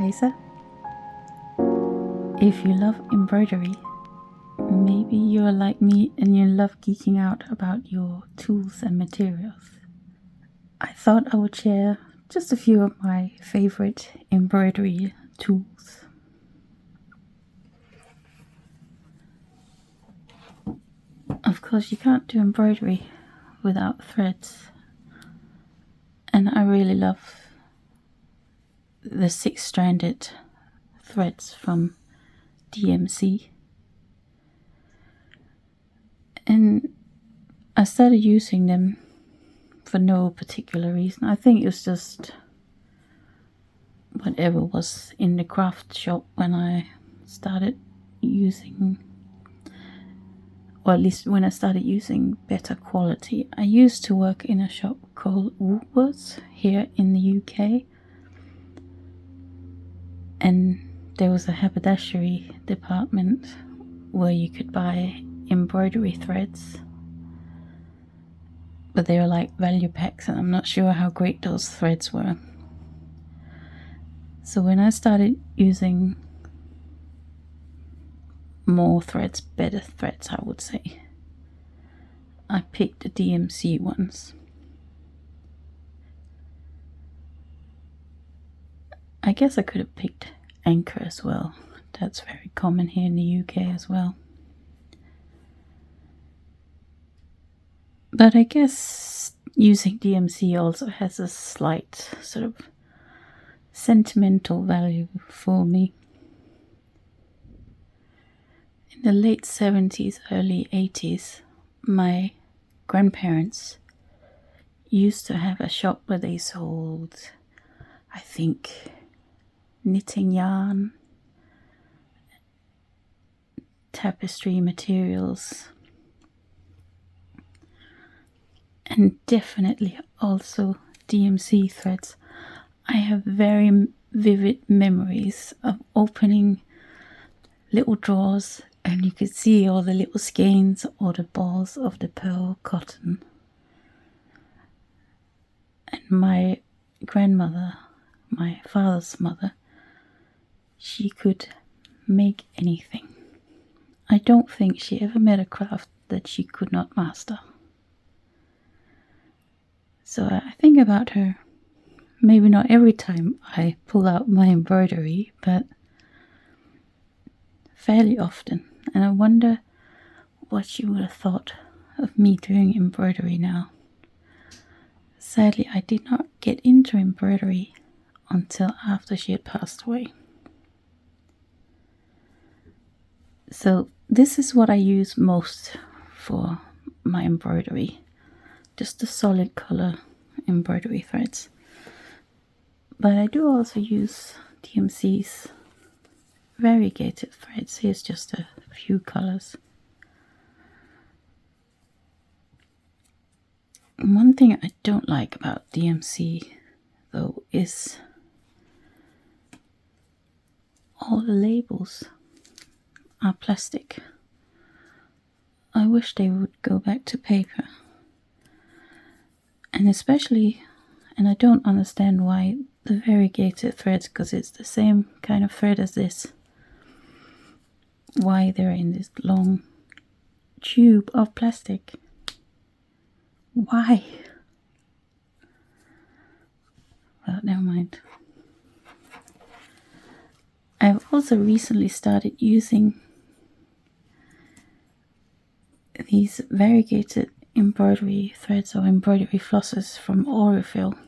Kaiser. If you love embroidery, maybe you're like me and you love geeking out about your tools and materials. I thought I would share just a few of my favorite embroidery tools. Of course, you can't do embroidery without threads, and I really love the 6-stranded threads from DMC. And I started using them for no particular reason. I think it was just whatever was in the craft shop when I started using, or at least when I started using better quality. I used to work in a shop called Woolworths here in the UK, and there was a haberdashery department where you could buy embroidery threads, but they were like value packs, and I'm not sure how great those threads were. So when I started using more threads, better threads I would say, I picked the DMC ones. I guess I could have picked Anchor as well. That's very common here in the UK as well. But I guess using DMC also has a slight sort of sentimental value for me. In the late 70s, early 80s, my grandparents used to have a shop where they sold, I think, knitting yarn, tapestry materials, and definitely also DMC threads. I have very vivid memories of opening little drawers and you could see all the little skeins or the balls of the pearl cotton. And my grandmother, my father's mother, she could make anything. I don't think she ever met a craft that she could not master. So I think about her, maybe not every time I pull out my embroidery, but fairly often. And I wonder what she would have thought of me doing embroidery now. Sadly, I did not get into embroidery until after she had passed away. So this is what I use most for my embroidery. Just the solid color embroidery threads. But I do also use DMC's variegated threads. Here's just a few colors. One thing I don't like about DMC though is all the labels are plastic. I wish they would go back to paper. And especially, and I don't understand why the variegated threads, because it's the same kind of thread as this, why they're in this long tube of plastic. Why? Well, never mind. I've also recently started using these variegated embroidery threads or embroidery flosses from Aurifil.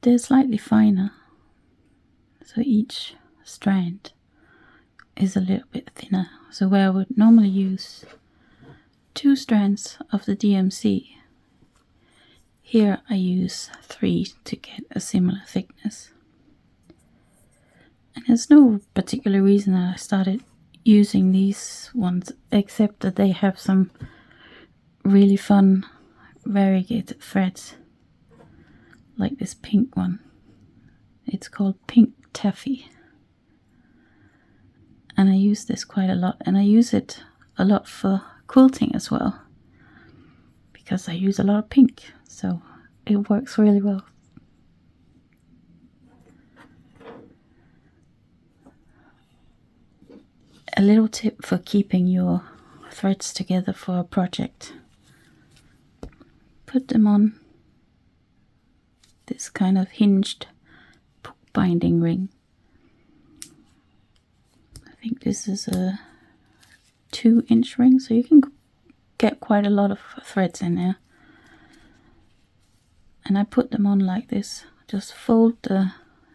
They're slightly finer, so each strand is a little bit thinner. So where I would normally use 2 strands of the DMC, here I use 3 to get a similar thickness. And there's no particular reason that I started using these ones, except that they have some really fun variegated threads, like this pink one. It's called Pink Taffy, and I use this quite a lot, and I use it a lot for quilting as well, because I use a lot of pink, so it works really well. A little tip for keeping your threads together for a project. Put them on this kind of hinged binding ring. I think this is a 2-inch ring, so you can get quite a lot of threads in there. And I put them on like this. Just fold the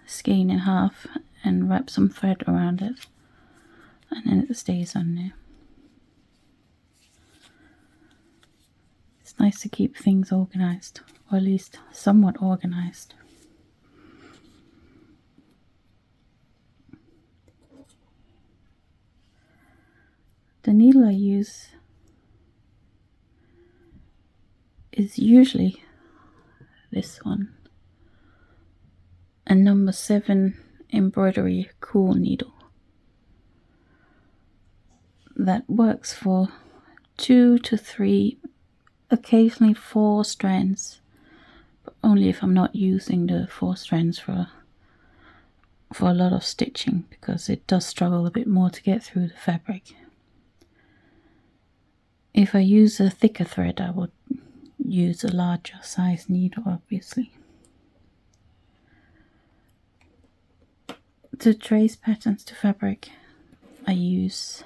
skein in half and wrap some thread around it, and then it stays on there. It's nice to keep things organized, or at least somewhat organized. The needle I use is usually this one, a number 7 embroidery cool needle that works for 2 to 3, occasionally 4 strands, but only if I'm not using the 4 strands for a lot of stitching, because it does struggle a bit more to get through the fabric. If I use a thicker thread, I would use a larger size needle, obviously. To trace patterns to fabric, I use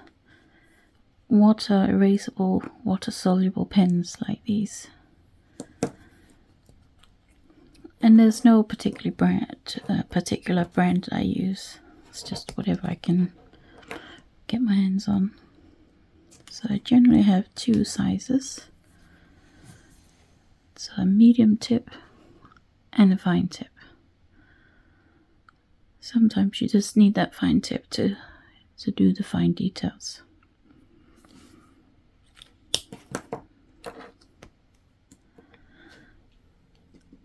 water erasable, water soluble pens like these. And there's no particular brand I use. It's just whatever I can get my hands on. So I generally have 2 sizes. So a medium tip and a fine tip. Sometimes you just need that fine tip to do the fine details.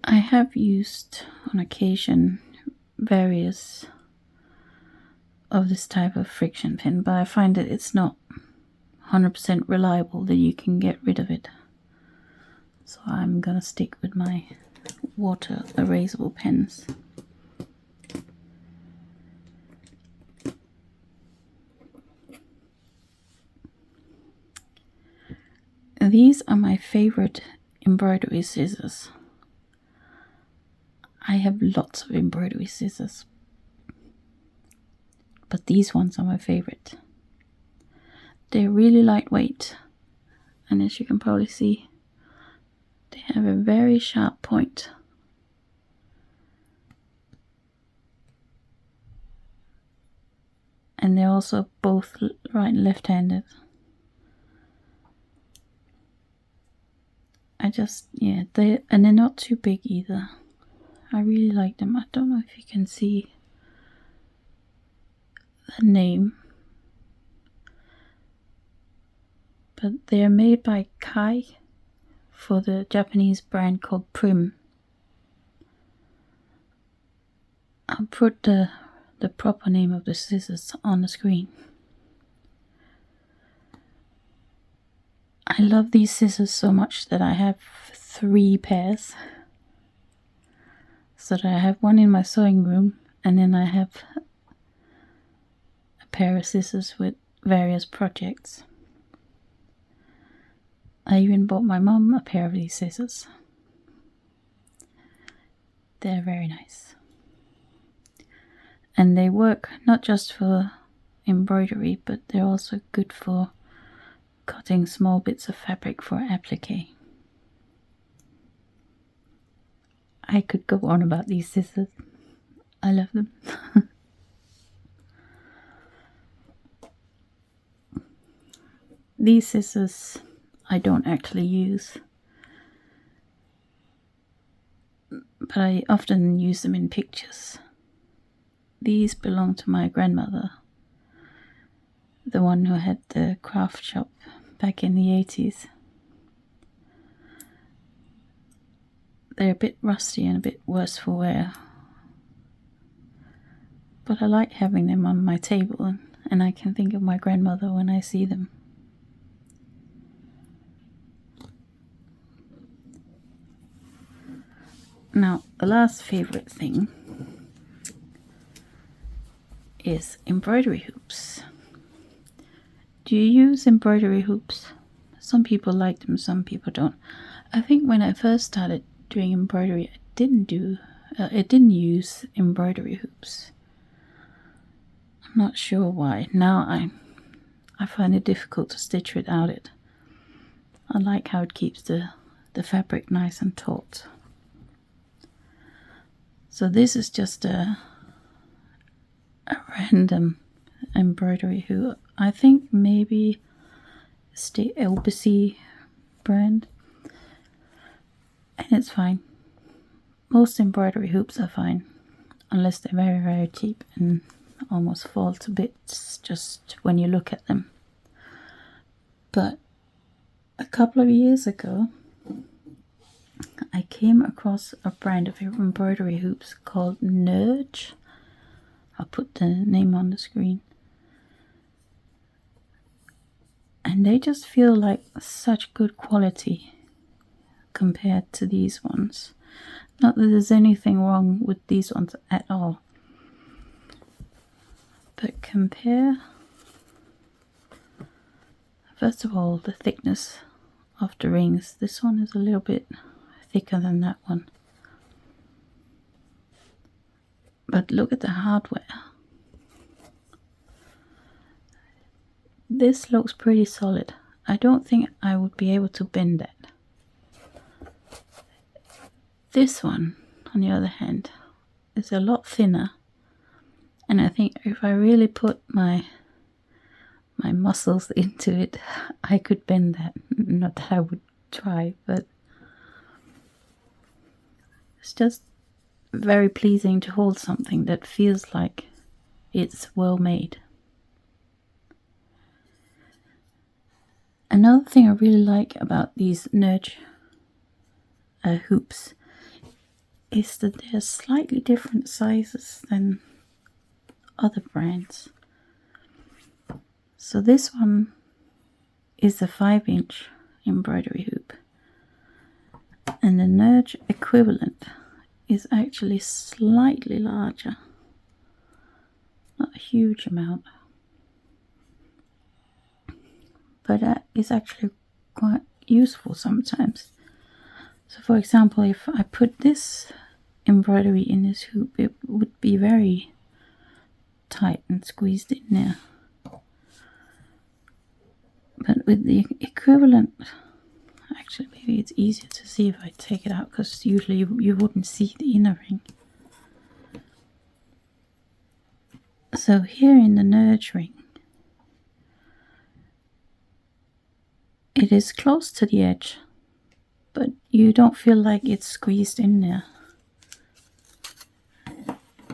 I have used on occasion various of this type of friction pin, but I find that it's not 100% reliable, that you can get rid of it. So I'm gonna stick with my water erasable pens. These are my favorite embroidery scissors. I have lots of embroidery scissors, but these ones are my favorite. They're really lightweight, and as you can probably see, they have a very sharp point. And they're also both right and left-handed. They're not too big either. I really like them. I don't know if you can see the name, but they're made by Kai for the Japanese brand called Prym. I'll put the proper name of the scissors on the screen. I love these scissors so much that I have 3 pairs. So that I have one in my sewing room, and then I have a pair of scissors with various projects. I even bought my mum a pair of these scissors. They're very nice. And they work not just for embroidery, but they're also good for cutting small bits of fabric for applique. I could go on about these scissors. I love them. These scissors I don't actually use, but I often use them in pictures. These belong to my grandmother, the one who had the craft shop back in the 80s. They're a bit rusty and a bit worse for wear, but I like having them on my table, and I can think of my grandmother when I see them. Now, the last favorite thing is embroidery hoops. Do you use embroidery hoops? Some people like them, some people don't. I think when I first started doing embroidery, I didn't use embroidery hoops. I'm not sure why. Now I find it difficult to stitch without it. I like how it keeps the fabric nice and taut. So this is just a random embroidery hoop. I think maybe it's the LBC brand, and it's fine. Most embroidery hoops are fine, unless they're very, very cheap and almost fall to bits just when you look at them. But a couple of years ago, I came across a brand of embroidery hoops called Nurge. I'll put the name on the screen. And they just feel like such good quality compared to these ones. Not that there's anything wrong with these ones at all. But compare, first of all, the thickness of the rings. This one is a little bit thicker than that one. But look at the hardware. This looks pretty solid. I don't think I would be able to bend that. This one, on the other hand, is a lot thinner. And I think if I really put my muscles into it, I could bend that. Not that I would try, but it's just very pleasing to hold something that feels like it's well made. Another thing I really like about these Nurge hoops is that they're slightly different sizes than other brands. So this one is a 5-inch embroidery hoop, and the Nurge equivalent is actually slightly larger, not a huge amount, but that is actually quite useful sometimes. So for example, if I put this embroidery in this hoop, it would be very tight and squeezed in there. But with the equivalent, actually maybe it's easier to see if I take it out, because usually you wouldn't see the inner ring. So here in the Nurge ring, it is close to the edge, but you don't feel like it's squeezed in there.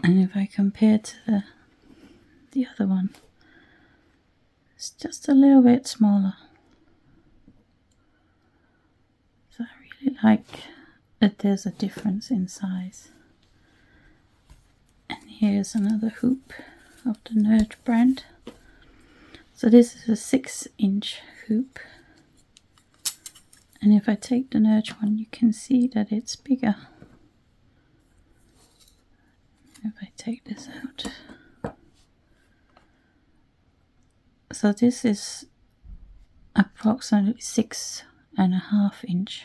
And if I compare to the other one, it's just a little bit smaller. So I really like that there's a difference in size. And here's another hoop of the Nurge brand. So this is a 6-inch hoop. And if I take the Nurge one, you can see that it's bigger. If I take this out. So this is approximately 6.5 inch.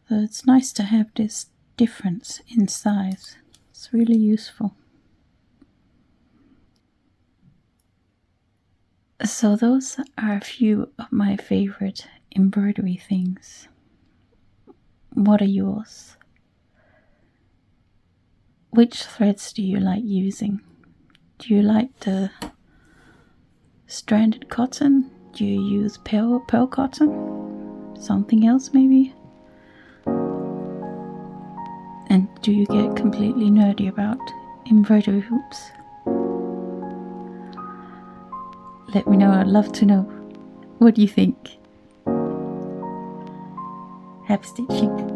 So it's nice to have this difference in size. It's really useful. So those are a few of my favorite embroidery things. What are yours? Which threads do you like using? Do you like the stranded cotton? Do you use pearl cotton? Something else maybe? And do you get completely nerdy about embroidery hoops? Let me know, I'd love to know. What do you think? Happy stitching!